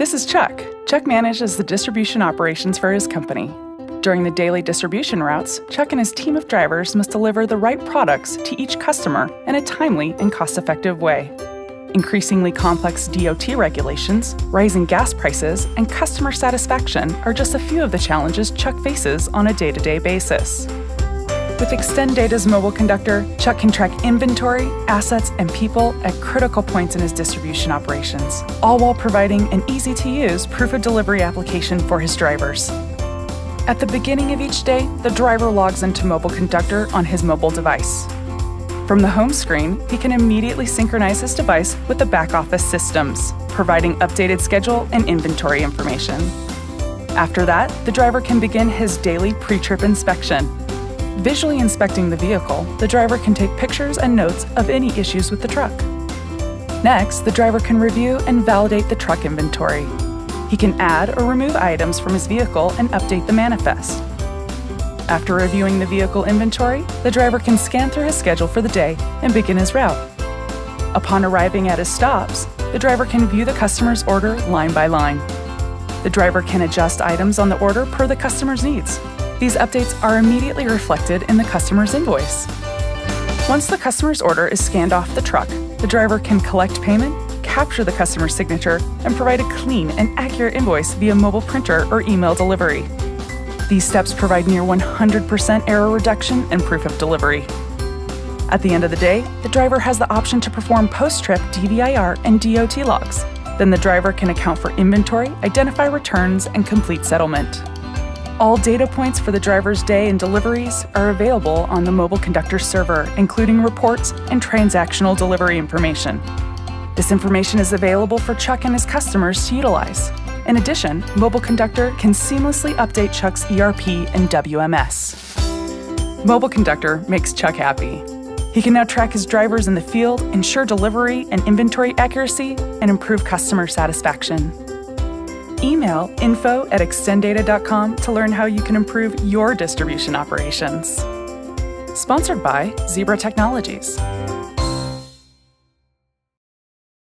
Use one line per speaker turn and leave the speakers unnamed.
This is Chuck. Chuck manages the distribution operations for his company. During the daily distribution routes, Chuck and his team of drivers must deliver the right products to each customer in a timely and cost-effective way. Increasingly complex DOT regulations, rising gas prices, and customer satisfaction are just a few of the challenges Chuck faces on a day-to-day basis. With ExtenData's MobileConductor, Chuck can track inventory, assets, and people at critical points in his distribution operations, all while providing an easy-to-use proof of delivery application for his drivers. At the beginning of each day, the driver logs into MobileConductor on his mobile device. From the home screen, he can immediately synchronize his device with the back-office systems, providing updated schedule and inventory information. After that, the driver can begin his daily pre-trip inspection. Visually inspecting the vehicle, the driver can take pictures and notes of any issues with the truck. Next, the driver can review and validate the truck inventory. He can add or remove items from his vehicle and update the manifest. After reviewing the vehicle inventory, the driver can scan through his schedule for the day and begin his route. Upon arriving at his stops, the driver can view the customer's order line by line. The driver can adjust items on the order per the customer's needs. These updates are immediately reflected in the customer's invoice. Once the customer's order is scanned off the truck, the driver can collect payment, capture the customer's signature, and provide a clean and accurate invoice via mobile printer or email delivery. These steps provide near 100% error reduction and proof of delivery. At the end of the day, the driver has the option to perform post-trip DVIR and DOT logs. Then the driver can account for inventory, identify returns, and complete settlement. All data points for the driver's day and deliveries are available on the MobileConductor server, including reports and transactional delivery information. This information is available for Chuck and his customers to utilize. In addition, MobileConductor can seamlessly update Chuck's ERP and WMS. MobileConductor makes Chuck happy. He can now track his drivers in the field, ensure delivery and inventory accuracy, and improve customer satisfaction. Email info@extenddata.com to learn how you can improve your distribution operations. Sponsored by Zebra Technologies.